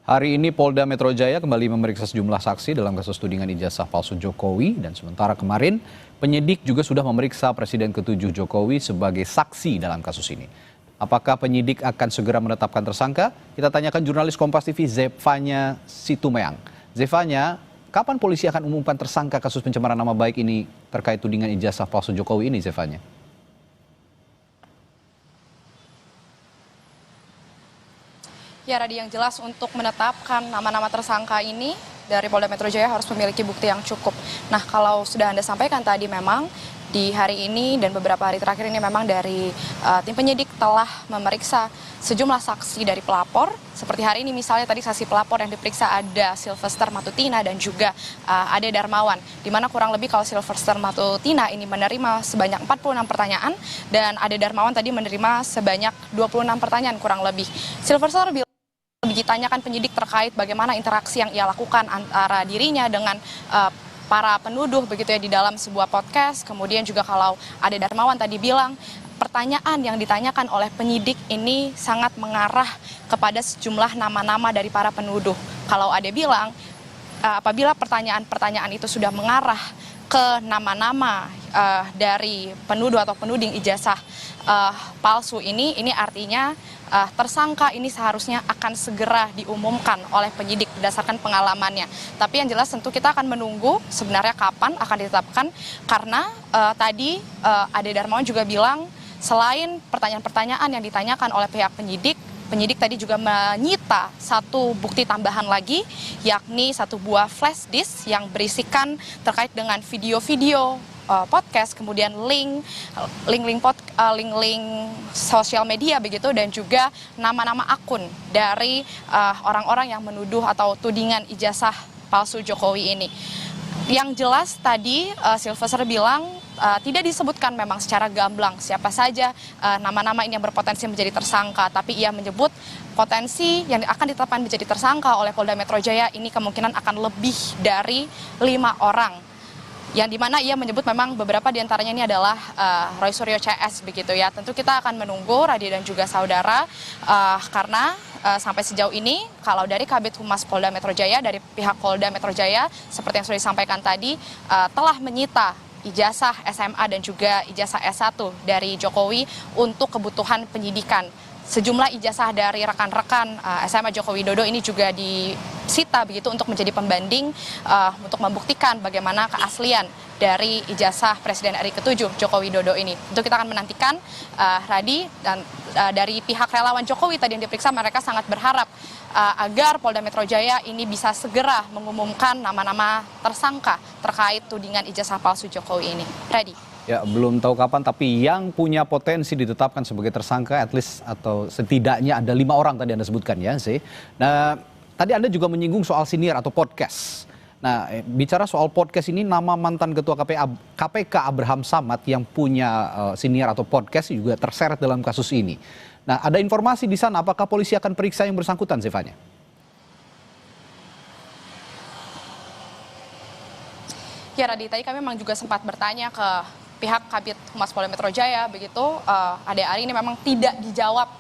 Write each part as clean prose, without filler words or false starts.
Hari ini Polda Metro Jaya kembali memeriksa sejumlah saksi dalam kasus tudingan ijazah palsu Jokowi dan sementara kemarin penyidik juga sudah memeriksa Presiden ke-7 Jokowi sebagai saksi dalam kasus ini. Apakah penyidik akan segera menetapkan tersangka? Kita tanyakan jurnalis Kompas TV Zefanya Situmeang. Zefanya, kapan polisi akan umumkan tersangka kasus pencemaran nama baik ini terkait tudingan ijazah palsu Jokowi ini, Zefanya? Ya, Radi, yang jelas untuk menetapkan nama-nama tersangka ini dari Polda Metro Jaya harus memiliki bukti yang cukup. Nah, kalau sudah Anda sampaikan tadi memang di hari ini dan beberapa hari terakhir ini memang dari tim penyidik telah memeriksa sejumlah saksi dari pelapor. Seperti hari ini misalnya tadi saksi pelapor yang diperiksa ada Sylvester Matutina dan juga Ade Darmawan. Di mana kurang lebih kalau Sylvester Matutina ini menerima sebanyak 46 pertanyaan dan Ade Darmawan tadi menerima sebanyak 26 pertanyaan kurang lebih. Sylvester ditanyakan penyidik terkait bagaimana interaksi yang ia lakukan antara dirinya dengan para penuduh begitu ya di dalam sebuah podcast. Kemudian juga kalau Ade Darmawan tadi bilang pertanyaan yang ditanyakan oleh penyidik ini sangat mengarah kepada sejumlah nama-nama dari para penuduh. Kalau Ade bilang apabila pertanyaan-pertanyaan itu sudah mengarah ke nama-nama dari penuduh atau penuding ijazah palsu ini artinya tersangka ini seharusnya akan segera diumumkan oleh penyidik berdasarkan pengalamannya. Tapi yang jelas tentu kita akan menunggu sebenarnya kapan akan ditetapkan karena tadi Ade Darmawan juga bilang selain pertanyaan-pertanyaan yang ditanyakan oleh pihak penyidik tadi juga menyita satu bukti tambahan lagi, yakni satu buah flash disk yang berisikan terkait dengan video-video podcast, kemudian link sosial media begitu, dan juga nama-nama akun dari orang-orang yang menuduh atau tudingan ijazah palsu Jokowi ini. Yang jelas tadi Sylvester bilang tidak disebutkan memang secara gamblang siapa saja nama-nama ini yang berpotensi menjadi tersangka, tapi ia menyebut potensi yang akan ditetapkan menjadi tersangka oleh Polda Metro Jaya ini kemungkinan akan lebih dari 5 orang. Yang dimana ia menyebut memang beberapa diantaranya ini adalah Roy Suryo CS begitu ya. Tentu kita akan menunggu Radi dan juga saudara karena sampai sejauh ini kalau dari Kabid Humas Polda Metro Jaya, dari pihak Polda Metro Jaya seperti yang sudah disampaikan tadi telah menyita ijazah SMA dan juga ijazah S1 dari Jokowi untuk kebutuhan penyidikan. Sejumlah ijazah dari rekan-rekan SMA Joko Widodo ini juga disita begitu untuk menjadi pembanding untuk membuktikan bagaimana keaslian dari ijazah Presiden RI ke-7 Joko Widodo ini. Untuk kita akan menantikan Radi dan dari pihak relawan Jokowi tadi yang diperiksa mereka sangat berharap agar Polda Metro Jaya ini bisa segera mengumumkan nama-nama tersangka terkait tudingan ijazah palsu Jokowi ini. Radi. Ya, belum tahu kapan, tapi yang punya potensi ditetapkan sebagai tersangka at least atau setidaknya ada 5 orang tadi Anda sebutkan ya, sih. Nah, tadi Anda juga menyinggung soal siniar atau podcast. Nah, bicara soal podcast ini, nama mantan Ketua KPK Abraham Samad yang punya siniar atau podcast juga terseret dalam kasus ini. Nah, ada informasi di sana, apakah polisi akan periksa yang bersangkutan, Zefanya? Ya, Radi, tadi kami memang juga sempat bertanya ke pihak Kabid Humas Polda Metro Jaya, begitu Ade Ari ini memang tidak dijawab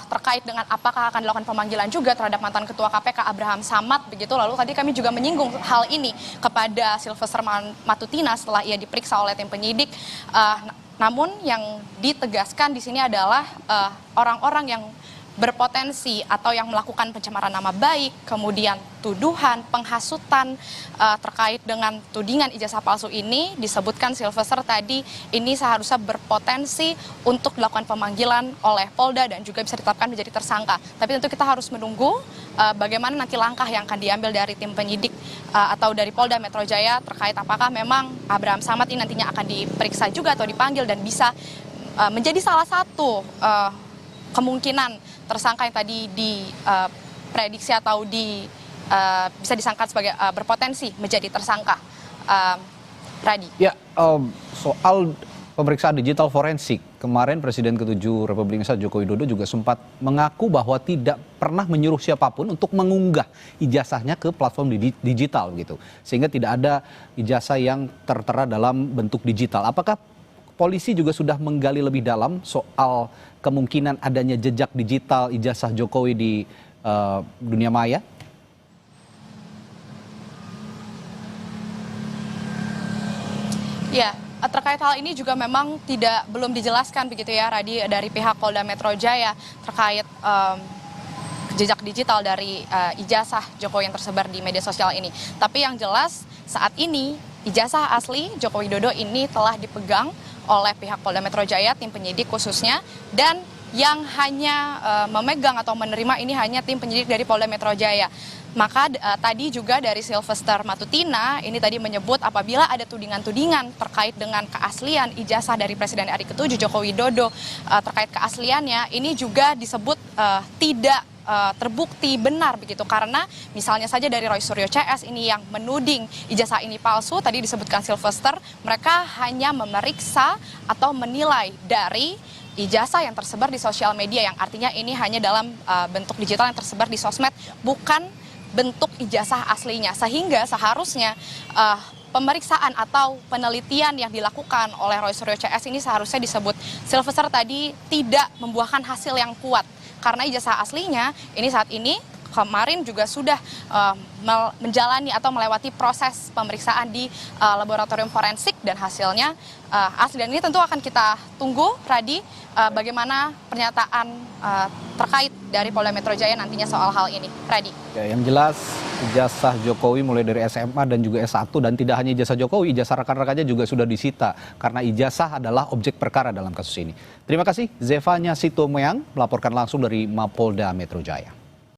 terkait dengan apakah akan dilakukan pemanggilan juga terhadap mantan Ketua KPK Abraham Samad, begitu. Lalu tadi kami juga menyinggung hal ini kepada Sylvester Matutina setelah ia diperiksa oleh tim penyidik. Namun yang ditegaskan di sini adalah orang-orang yang berpotensi atau yang melakukan pencemaran nama baik, kemudian tuduhan, penghasutan terkait dengan tudingan ijazah palsu ini, disebutkan Sylvester tadi ini seharusnya berpotensi untuk dilakukan pemanggilan oleh Polda dan juga bisa ditetapkan menjadi tersangka. Tapi tentu kita harus menunggu bagaimana nanti langkah yang akan diambil dari tim penyidik atau dari Polda Metro Jaya terkait apakah memang Abraham Samad ini nantinya akan diperiksa juga atau dipanggil dan bisa menjadi salah satu kemungkinan tersangka yang tadi diprediksi atau bisa disangka sebagai berpotensi menjadi tersangka. Radi. Ya, soal pemeriksaan digital forensik, kemarin Presiden ke-7 Republik Indonesia Joko Widodo juga sempat mengaku bahwa tidak pernah menyuruh siapapun untuk mengunggah ijazahnya ke platform digital gitu. Sehingga tidak ada ijazah yang tertera dalam bentuk digital. Apakah polisi juga sudah menggali lebih dalam soal kemungkinan adanya jejak digital ijazah Jokowi di dunia maya? Ya, terkait hal ini juga memang belum dijelaskan begitu ya, Radi, dari pihak Polda Metro Jaya terkait jejak digital dari ijazah Jokowi yang tersebar di media sosial ini. Tapi yang jelas saat ini ijazah asli Joko Widodo ini telah dipegang oleh pihak Polda Metro Jaya, tim penyidik khususnya, dan yang hanya memegang atau menerima ini hanya tim penyidik dari Polda Metro Jaya. Maka tadi juga dari Sylvester Matutina ini tadi menyebut apabila ada tudingan-tudingan terkait dengan keaslian ijazah dari Presiden RI ke-7 Joko Widodo terkait keasliannya, ini juga disebut tidak terbukti benar begitu, karena misalnya saja dari Roy Suryo CS ini yang menuding ijazah ini palsu, tadi disebutkan Sylvester, mereka hanya memeriksa atau menilai dari ijazah yang tersebar di sosial media, yang artinya ini hanya dalam bentuk digital yang tersebar di sosmed, bukan bentuk ijazah aslinya. Sehingga seharusnya pemeriksaan atau penelitian yang dilakukan oleh Roy Suryo CS ini seharusnya disebut Sylvester tadi tidak membuahkan hasil yang kuat. Karena ijazah aslinya ini saat ini kemarin juga sudah menjalani atau melewati proses pemeriksaan di laboratorium forensik dan hasilnya asli. Dan ini tentu akan kita tunggu, Radi, bagaimana pernyataan terkait dari Polda Metro Jaya nantinya soal hal ini. Radi. Ya, yang jelas ijazah Jokowi mulai dari SMA dan juga S1, dan tidak hanya ijazah Jokowi, ijazah rekan-rekannya juga sudah disita karena ijazah adalah objek perkara dalam kasus ini. Terima kasih Zevanya Sitomeang melaporkan langsung dari Mapolda Metro Jaya.